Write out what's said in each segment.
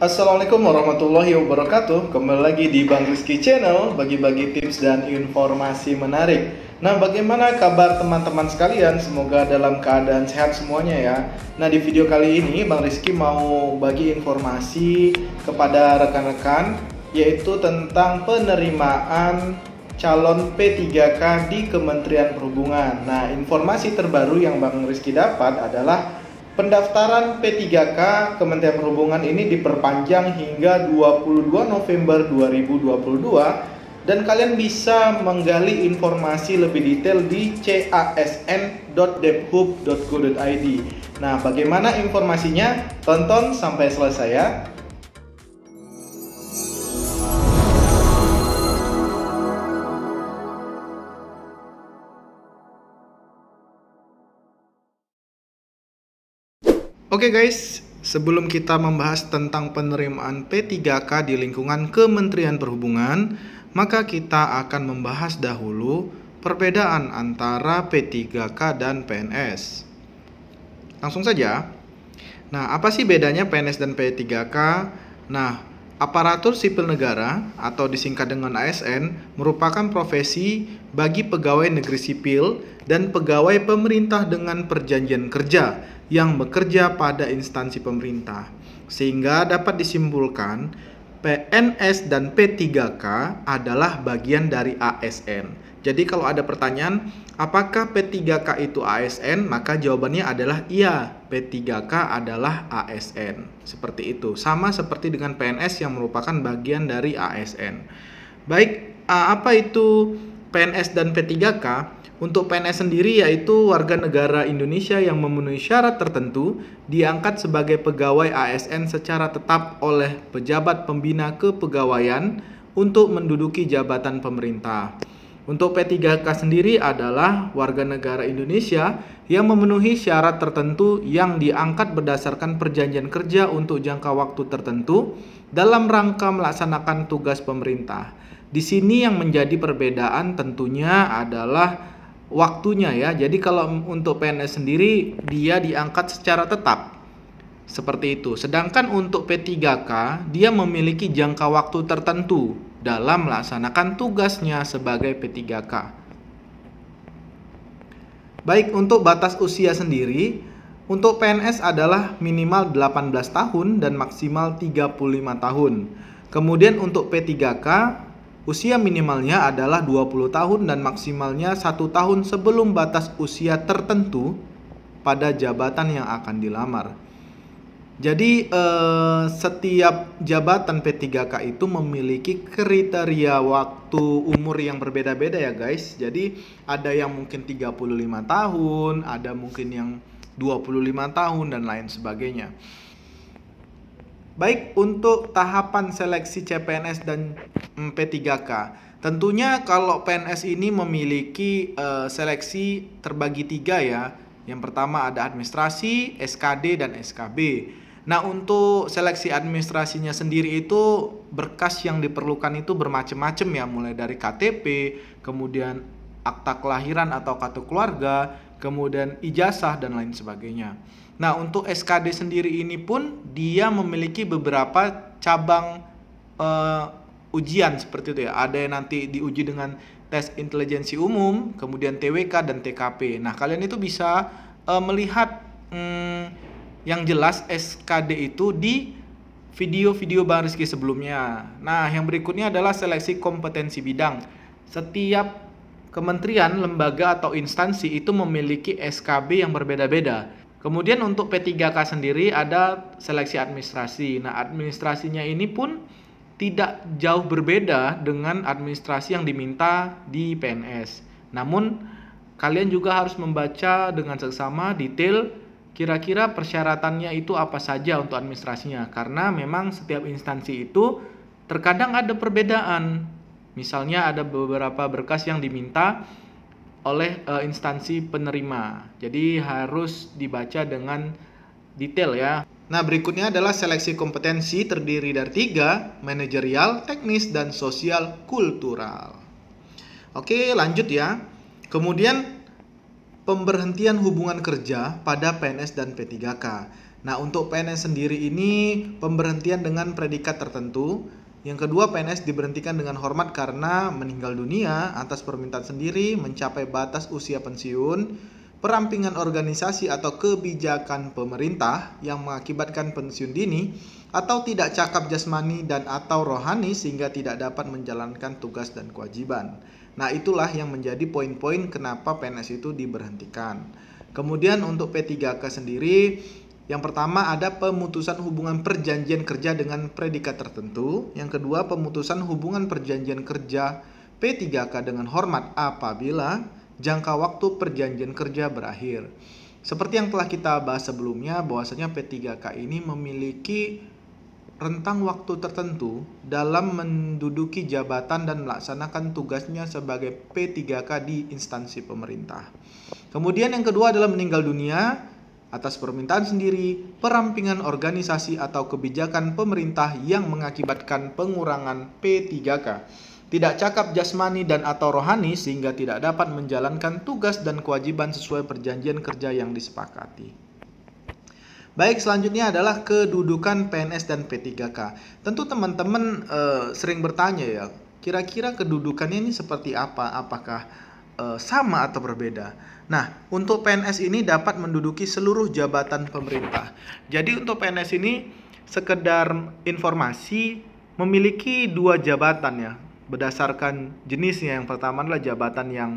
Assalamualaikum warahmatullahi wabarakatuh. Kembali lagi di Bang Rizky Channel, bagi-bagi tips dan informasi menarik. Nah, bagaimana kabar teman-teman sekalian? Semoga dalam keadaan sehat semuanya ya. Nah, di video kali ini Bang Rizky mau bagi informasi kepada rekan-rekan, yaitu tentang penerimaan calon P3K di Kementerian Perhubungan. Nah, informasi terbaru yang Bang Rizky dapat adalah pendaftaran P3K Kementerian Perhubungan ini diperpanjang hingga 22 November 2022 dan kalian bisa menggali informasi lebih detail di casn.debhub.go.id. Nah, bagaimana informasinya? Tonton sampai selesai ya. Oke guys, sebelum kita membahas tentang penerimaan P3K di lingkungan Kementerian Perhubungan, maka kita akan membahas dahulu perbedaan antara P3K dan PNS. Langsung saja. Nah, apa sih bedanya PNS dan P3K? Nah, aparatur sipil negara atau disingkat dengan ASN merupakan profesi bagi pegawai negeri sipil dan pegawai pemerintah dengan perjanjian kerja yang bekerja pada instansi pemerintah. Sehingga dapat disimpulkan PNS dan P3K adalah bagian dari ASN. Jadi kalau ada pertanyaan, apakah P3K itu ASN? Maka jawabannya adalah iya, P3K adalah ASN. Seperti itu, sama seperti dengan PNS yang merupakan bagian dari ASN. Baik, apa itu PNS dan P3K? Untuk PNS sendiri yaitu warga negara Indonesia yang memenuhi syarat tertentu diangkat sebagai pegawai ASN secara tetap oleh pejabat pembina kepegawaian untuk menduduki jabatan pemerintah. Untuk P3K sendiri adalah warga negara Indonesia yang memenuhi syarat tertentu yang diangkat berdasarkan perjanjian kerja untuk jangka waktu tertentu dalam rangka melaksanakan tugas pemerintah. Di sini yang menjadi perbedaan tentunya adalah waktunya ya. Jadi kalau untuk PNS sendiri dia diangkat secara tetap seperti itu. Sedangkan untuk P3K dia memiliki jangka waktu tertentu dalam melaksanakan tugasnya sebagai P3K. Baik, untuk batas usia sendiri, untuk PNS adalah minimal 18 tahun dan maksimal 35 tahun. Kemudian untuk P3K usia minimalnya adalah 20 tahun dan maksimalnya 1 tahun sebelum batas usia tertentu pada jabatan yang akan dilamar. Jadi setiap jabatan P3K itu memiliki kriteria waktu umur yang berbeda-beda ya guys. Jadi ada yang mungkin 35 tahun, ada mungkin yang 25 tahun dan lain sebagainya. Baik, untuk tahapan seleksi CPNS dan P3K, tentunya kalau PNS ini memiliki seleksi terbagi 3 ya. Yang pertama ada administrasi, SKD, dan SKB. Nah, untuk seleksi administrasinya sendiri itu berkas yang diperlukan itu bermacam-macam ya, mulai dari KTP, kemudian akta kelahiran atau kartu keluarga, kemudian ijazah dan lain sebagainya. Nah, untuk SKD sendiri ini pun dia memiliki beberapa cabang ujian seperti itu ya. Ada yang nanti diuji dengan tes intelijensi umum, kemudian TWK dan TKP. Nah, kalian itu bisa melihat yang jelas SKD itu di video-video Bang Rizky sebelumnya. Nah, yang berikutnya adalah seleksi kompetensi bidang. Setiap kementerian, lembaga atau instansi itu memiliki SKB yang berbeda-beda. Kemudian untuk P3K sendiri ada seleksi administrasi. Nah, administrasinya ini pun tidak jauh berbeda dengan administrasi yang diminta di PNS. Namun, kalian juga harus membaca dengan seksama detail kira-kira persyaratannya itu apa saja untuk administrasinya. Karena memang setiap instansi itu terkadang ada perbedaan. Misalnya ada beberapa berkas yang diminta oleh instansi penerima. Jadi harus dibaca dengan detail ya. Nah, berikutnya adalah seleksi kompetensi terdiri dari 3, manajerial, teknis, dan sosial kultural. Oke, lanjut ya. Kemudian pemberhentian hubungan kerja pada PNS dan P3K. Nah, untuk PNS sendiri ini pemberhentian dengan predikat tertentu. Yang kedua, PNS diberhentikan dengan hormat karena meninggal dunia atas permintaan sendiri, mencapai batas usia pensiun, perampingan organisasi atau kebijakan pemerintah yang mengakibatkan pensiun dini, atau tidak cakap jasmani dan atau rohani sehingga tidak dapat menjalankan tugas dan kewajiban. Nah, itulah yang menjadi poin-poin kenapa PNS itu diberhentikan. Kemudian untuk P3K sendiri, yang pertama ada pemutusan hubungan perjanjian kerja dengan predikat tertentu. Yang kedua, pemutusan hubungan perjanjian kerja P3K dengan hormat apabila jangka waktu perjanjian kerja berakhir. Seperti yang telah kita bahas sebelumnya, bahwasanya P3K ini memiliki rentang waktu tertentu dalam menduduki jabatan dan melaksanakan tugasnya sebagai P3K di instansi pemerintah. Kemudian yang kedua adalah meninggal dunia atas permintaan sendiri, perampingan organisasi atau kebijakan pemerintah yang mengakibatkan pengurangan P3K. Tidak cakap jasmani dan atau rohani sehingga tidak dapat menjalankan tugas dan kewajiban sesuai perjanjian kerja yang disepakati. Baik, selanjutnya adalah kedudukan PNS dan P3K. Tentu teman-teman sering bertanya ya, kira-kira kedudukannya ini seperti apa? Apakah sama atau berbeda? Nah, untuk PNS ini dapat menduduki seluruh jabatan pemerintah. Jadi untuk PNS ini sekedar informasi memiliki 2 jabatan ya, berdasarkan jenisnya. Yang pertama adalah jabatan yang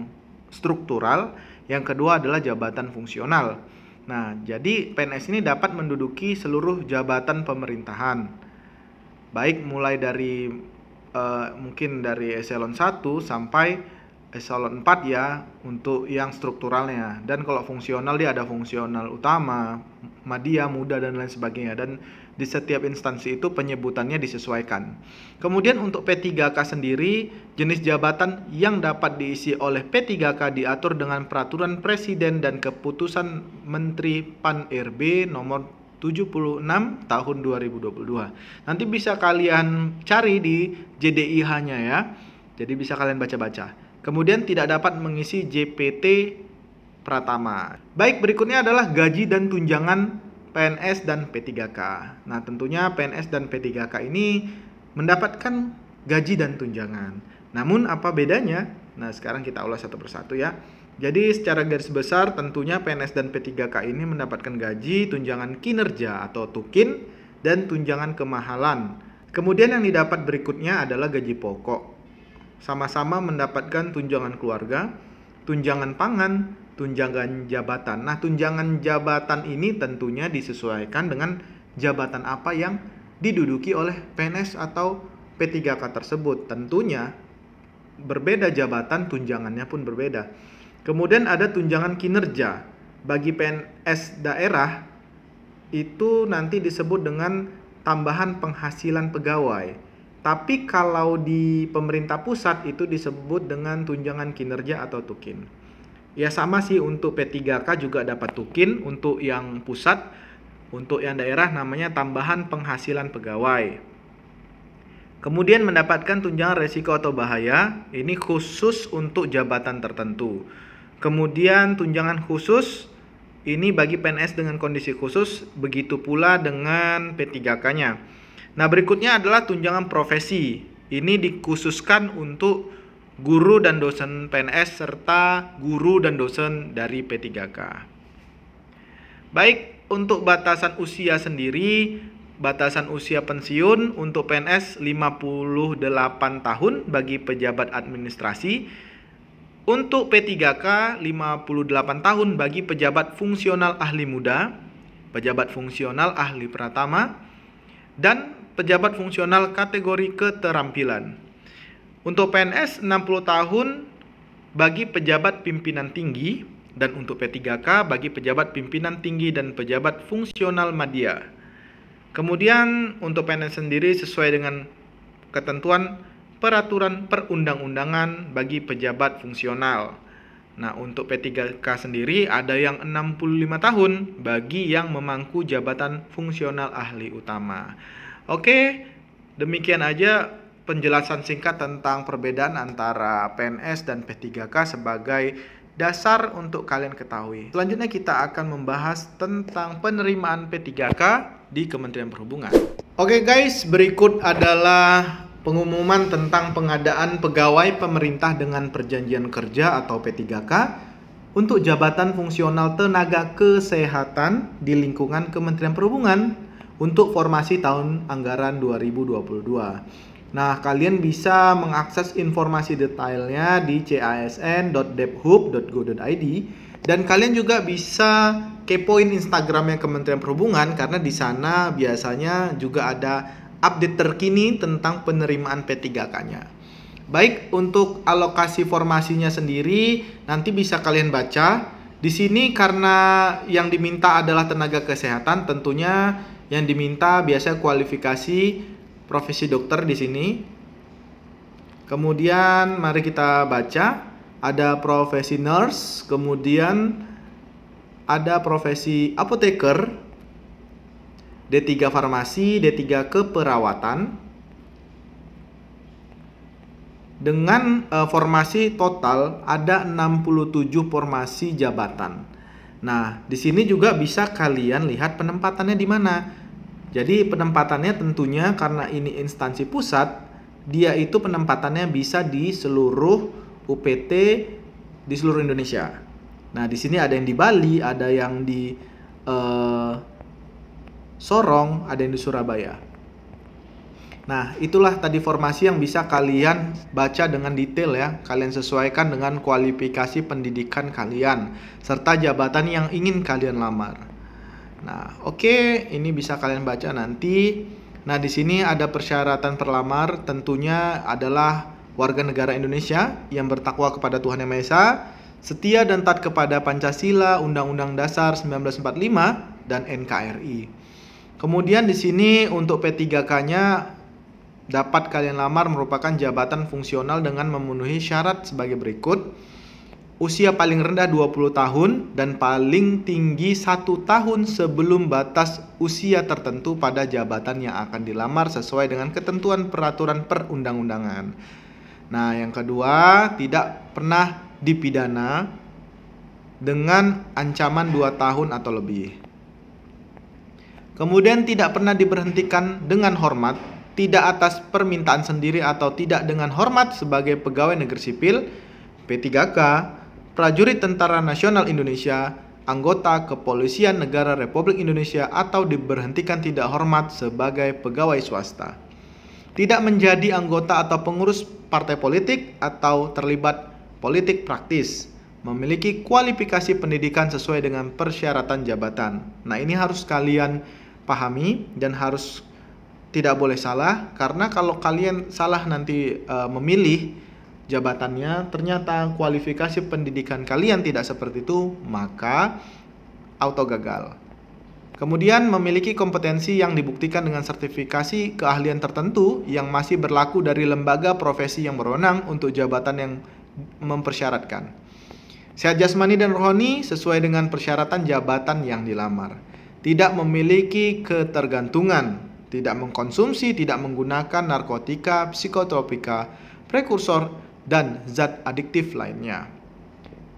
struktural, yang kedua adalah jabatan fungsional. Nah, jadi PNS ini dapat menduduki seluruh jabatan pemerintahan. Baik mulai dari mungkin dari eselon 1 sampai eselon 4 ya untuk yang strukturalnya. Dan kalau fungsional dia ada fungsional utama, madya, muda dan lain sebagainya. Dan di setiap instansi itu penyebutannya disesuaikan. Kemudian untuk P3K sendiri, jenis jabatan yang dapat diisi oleh P3K diatur dengan peraturan presiden dan keputusan Menteri Pan-RB nomor 76 tahun 2022. Nanti bisa kalian cari di JDIH-nya ya. Jadi bisa kalian baca-baca. Kemudian tidak dapat mengisi JPT Pratama. Baik, berikutnya adalah gaji dan tunjangan PNS dan P3K. Nah, tentunya PNS dan P3K ini mendapatkan gaji dan tunjangan. Namun apa bedanya? Nah, sekarang kita ulas satu persatu ya. Jadi secara garis besar tentunya PNS dan P3K ini mendapatkan gaji, tunjangan kinerja atau tukin, dan tunjangan kemahalan. Kemudian yang didapat berikutnya adalah gaji pokok. Sama-sama mendapatkan tunjangan keluarga, tunjangan pangan, tunjangan jabatan. Nah, tunjangan jabatan ini tentunya disesuaikan dengan jabatan apa yang diduduki oleh PNS atau P3K tersebut. Tentunya berbeda jabatan, tunjangannya pun berbeda. Kemudian ada tunjangan kinerja. Bagi PNS daerah itu nanti disebut dengan tambahan penghasilan pegawai. Tapi kalau di pemerintah pusat itu disebut dengan tunjangan kinerja atau tukin. Ya sama sih, untuk P3K juga dapat tukin untuk yang pusat, untuk yang daerah namanya tambahan penghasilan pegawai. Kemudian mendapatkan tunjangan resiko atau bahaya, ini khusus untuk jabatan tertentu. Kemudian tunjangan khusus, ini bagi PNS dengan kondisi khusus, begitu pula dengan P3K-nya. Nah, berikutnya adalah tunjangan profesi. Ini dikhususkan untuk guru dan dosen PNS serta guru dan dosen dari P3K. Baik, untuk batasan usia sendiri, batasan usia pensiun untuk PNS 58 tahun bagi pejabat administrasi. Untuk P3K 58 tahun bagi pejabat fungsional ahli muda, pejabat fungsional ahli pratama, dan pejabat fungsional kategori keterampilan. Untuk PNS 60 tahun bagi pejabat pimpinan tinggi, dan untuk P3K bagi pejabat pimpinan tinggi dan pejabat fungsional madya. Kemudian untuk PNS sendiri sesuai dengan ketentuan peraturan perundang-undangan bagi pejabat fungsional. Nah, untuk P3K sendiri ada yang 65 tahun bagi yang memangku jabatan fungsional ahli utama. Oke, demikian aja penjelasan singkat tentang perbedaan antara PNS dan P3K sebagai dasar untuk kalian ketahui. Selanjutnya kita akan membahas tentang penerimaan P3K di Kementerian Perhubungan. Oke guys, berikut adalah pengumuman tentang pengadaan pegawai pemerintah dengan perjanjian kerja atau P3K untuk jabatan fungsional tenaga kesehatan di lingkungan Kementerian Perhubungan untuk formasi tahun anggaran 2022. Nah, kalian bisa mengakses informasi detailnya di casn.debhub.go.id dan kalian juga bisa kepoin Instagramnya Kementerian Perhubungan karena di sana biasanya juga ada update terkini tentang penerimaan P3K-nya. Baik, untuk alokasi formasinya sendiri nanti bisa kalian baca. Di sini karena yang diminta adalah tenaga kesehatan, tentunya yang diminta biasanya kualifikasi profesi dokter di sini. Kemudian mari kita baca, ada profesi nurse, kemudian ada profesi apoteker, D3 farmasi, D3 keperawatan. Dengan formasi total ada 67 formasi jabatan. Nah, di sini juga bisa kalian lihat penempatannya di mana. Jadi penempatannya tentunya karena ini instansi pusat, dia itu penempatannya bisa di seluruh UPT di seluruh Indonesia. Nah, di sini ada yang di Bali, ada yang di Sorong, ada yang di Surabaya. Nah, itulah tadi formasi yang bisa kalian baca dengan detail ya. Kalian sesuaikan dengan kualifikasi pendidikan kalian serta jabatan yang ingin kalian lamar. Nah, oke, ini bisa kalian baca nanti. Nah, di sini ada persyaratan perlamar, tentunya adalah warga negara Indonesia yang bertakwa kepada Tuhan Yang Maha Esa, setia dan taat kepada Pancasila, Undang-Undang Dasar 1945 dan NKRI. Kemudian di sini untuk P3K-nya dapat kalian lamar merupakan jabatan fungsional dengan memenuhi syarat sebagai berikut. Usia paling rendah 20 tahun dan paling tinggi 1 tahun sebelum batas usia tertentu pada jabatan yang akan dilamar sesuai dengan ketentuan peraturan perundang-undangan. Nah, yang kedua, tidak pernah dipidana dengan ancaman 2 tahun atau lebih. Kemudian tidak pernah diberhentikan dengan hormat, tidak atas permintaan sendiri atau tidak dengan hormat sebagai pegawai negeri sipil, P3K, prajurit Tentara Nasional Indonesia, anggota Kepolisian Negara Republik Indonesia atau diberhentikan tidak hormat sebagai pegawai swasta. Tidak menjadi anggota atau pengurus partai politik atau terlibat politik praktis. Memiliki kualifikasi pendidikan sesuai dengan persyaratan jabatan. Nah, ini harus kalian pahami dan harus tidak boleh salah, karena kalau kalian salah nanti memilih jabatannya, ternyata kualifikasi pendidikan kalian tidak seperti itu, maka auto gagal. Kemudian memiliki kompetensi yang dibuktikan dengan sertifikasi keahlian tertentu yang masih berlaku dari lembaga profesi yang berwenang untuk jabatan yang mempersyaratkan. Sehat jasmani dan rohani sesuai dengan persyaratan jabatan yang dilamar. Tidak memiliki ketergantungan, tidak mengkonsumsi, tidak menggunakan narkotika, psikotropika, prekursor, dan zat adiktif lainnya.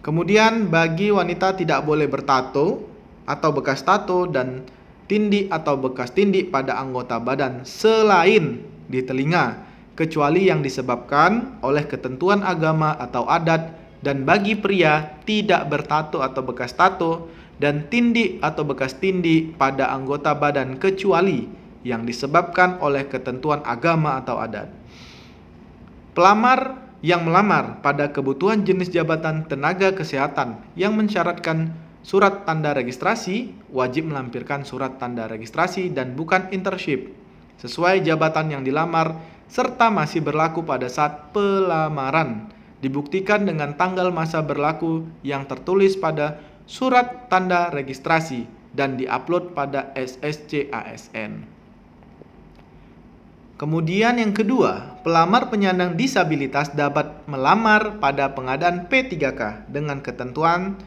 Kemudian bagi wanita tidak boleh bertato atau bekas tato dan tindih atau bekas tindih pada anggota badan selain di telinga, kecuali yang disebabkan oleh ketentuan agama atau adat, dan bagi pria tidak bertato atau bekas tato dan tindih atau bekas tindih pada anggota badan kecuali yang disebabkan oleh ketentuan agama atau adat. Pelamar yang melamar pada kebutuhan jenis jabatan tenaga kesehatan yang mensyaratkan surat tanda registrasi wajib melampirkan surat tanda registrasi dan bukan internship sesuai jabatan yang dilamar serta masih berlaku pada saat pelamaran, dibuktikan dengan tanggal masa berlaku yang tertulis pada surat tanda registrasi dan diupload pada SSC ASN. Kemudian yang kedua, pelamar penyandang disabilitas dapat melamar pada pengadaan P3K dengan ketentuan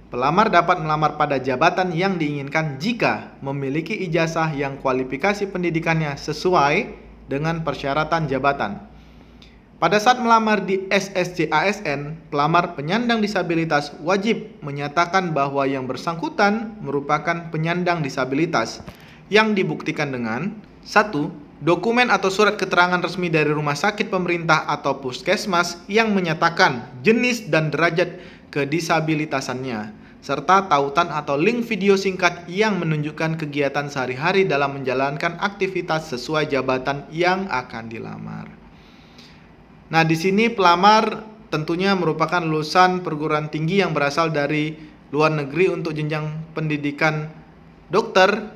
pelamar dapat melamar pada jabatan yang diinginkan jika memiliki ijazah yang kualifikasi pendidikannya sesuai dengan persyaratan jabatan. Pada saat melamar di SSC ASN, pelamar penyandang disabilitas wajib menyatakan bahwa yang bersangkutan merupakan penyandang disabilitas yang dibuktikan dengan 1. Dokumen atau surat keterangan resmi dari rumah sakit pemerintah atau puskesmas yang menyatakan jenis dan derajat kedisabilitasannya, serta tautan atau link video singkat yang menunjukkan kegiatan sehari-hari dalam menjalankan aktivitas sesuai jabatan yang akan dilamar. Nah, di sini pelamar tentunya merupakan lulusan perguruan tinggi yang berasal dari luar negeri untuk jenjang pendidikan dokter,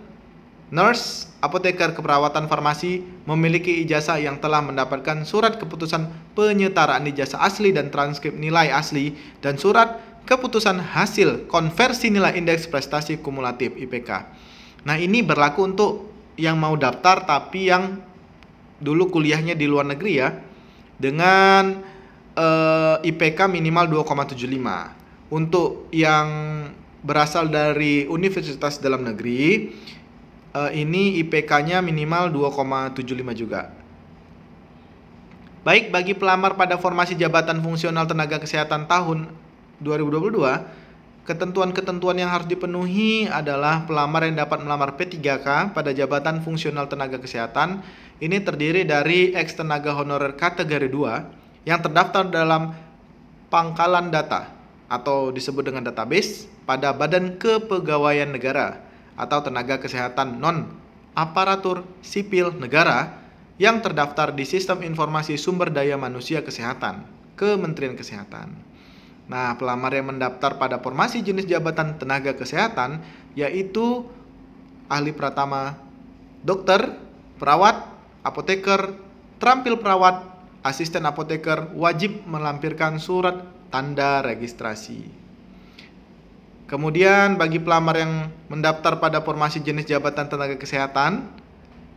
nurse, apoteker, keperawatan, farmasi, memiliki ijazah yang telah mendapatkan surat keputusan penyetaraan ijazah asli dan transkrip nilai asli, dan surat keputusan hasil konversi nilai indeks prestasi kumulatif IPK. Nah, ini berlaku untuk yang mau daftar tapi yang dulu kuliahnya di luar negeri ya, dengan IPK minimal 2,75. Untuk yang berasal dari universitas dalam negeri, ini IPK-nya minimal 2,75 juga. Baik, bagi pelamar pada formasi jabatan fungsional tenaga kesehatan tahun 2022, ketentuan-ketentuan yang harus dipenuhi adalah pelamar yang dapat melamar P3K pada jabatan fungsional tenaga kesehatan. Ini terdiri dari ex-tenaga honorer kategori 2 yang terdaftar dalam pangkalan data atau disebut dengan database pada Badan Kepegawaian Negara atau tenaga kesehatan non-aparatur sipil negara yang terdaftar di Sistem Informasi Sumber Daya Manusia Kesehatan, Kementerian Kesehatan. Nah, pelamar yang mendaftar pada formasi jenis jabatan tenaga kesehatan yaitu ahli pratama dokter, perawat, apoteker, terampil perawat, asisten apoteker wajib melampirkan surat tanda registrasi. Kemudian bagi pelamar yang mendaftar pada formasi jenis jabatan tenaga kesehatan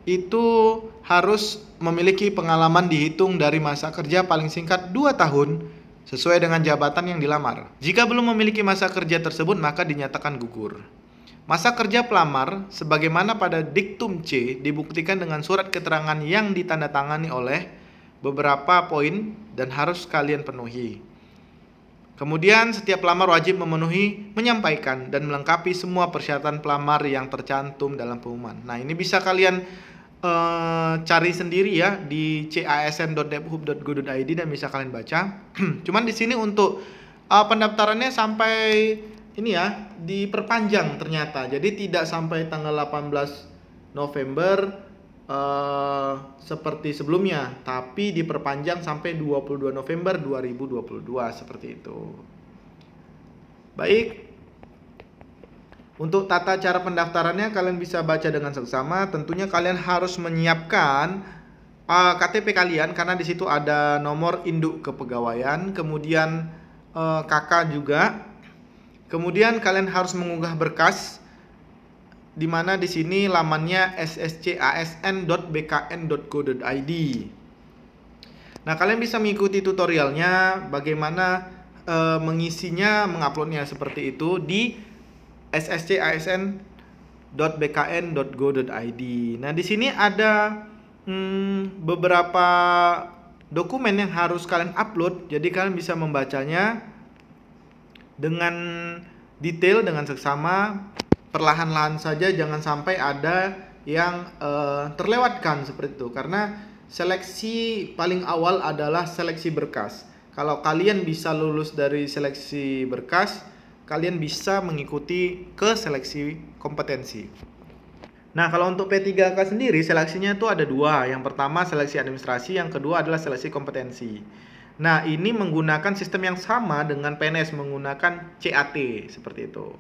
itu harus memiliki pengalaman dihitung dari masa kerja paling singkat 2 tahun sesuai dengan jabatan yang dilamar. Jika belum memiliki masa kerja tersebut maka dinyatakan gugur. Masa kerja pelamar sebagaimana pada diktum C dibuktikan dengan surat keterangan yang ditandatangani oleh beberapa poin dan harus kalian penuhi. Kemudian setiap pelamar wajib menyampaikan dan melengkapi semua persyaratan pelamar yang tercantum dalam pengumuman. Nah, ini bisa kalian cari sendiri ya di casn.debhub.go.id dan bisa kalian baca. Cuman di sini untuk pendaftarannya sampai ini ya diperpanjang ternyata. Jadi tidak sampai tanggal 18 November seperti sebelumnya, tapi diperpanjang sampai 22 November 2022 seperti itu. Baik. Untuk tata cara pendaftarannya kalian bisa baca dengan seksama. Tentunya kalian harus menyiapkan KTP kalian karena di situ ada nomor induk kepegawaian, kemudian KK juga. Kemudian kalian harus mengunggah berkas di mana di sini lamannya sscasn.bkn.go.id. Nah, kalian bisa mengikuti tutorialnya bagaimana mengisinya, menguploadnya seperti itu di sscasn.bkn.go.id. Nah, di sini ada beberapa dokumen yang harus kalian upload. Jadi kalian bisa membacanya dengan detail, dengan seksama, perlahan-lahan saja, jangan sampai ada yang terlewatkan seperti itu. Karena seleksi paling awal adalah seleksi berkas. Kalau kalian bisa lulus dari seleksi berkas, kalian bisa mengikuti ke seleksi kompetensi. Nah, kalau untuk P3K sendiri seleksinya itu ada 2. Yang pertama seleksi administrasi, yang kedua adalah seleksi kompetensi. Nah, ini menggunakan sistem yang sama dengan PNS, menggunakan CAT seperti itu.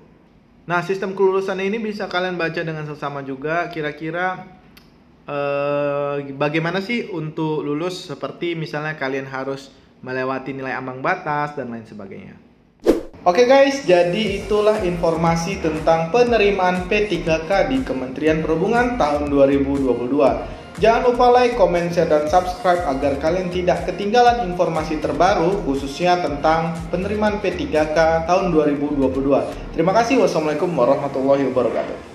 Nah, sistem kelulusan ini bisa kalian baca dengan seksama juga. Kira-kira bagaimana sih untuk lulus, seperti misalnya kalian harus melewati nilai ambang batas dan lain sebagainya. Oke guys, jadi itulah informasi tentang penerimaan P3K di Kementerian Perhubungan tahun 2022. Jangan lupa like, comment, share, dan subscribe agar kalian tidak ketinggalan informasi terbaru khususnya tentang penerimaan P3K tahun 2022. Terima kasih. Wassalamualaikum warahmatullahi wabarakatuh.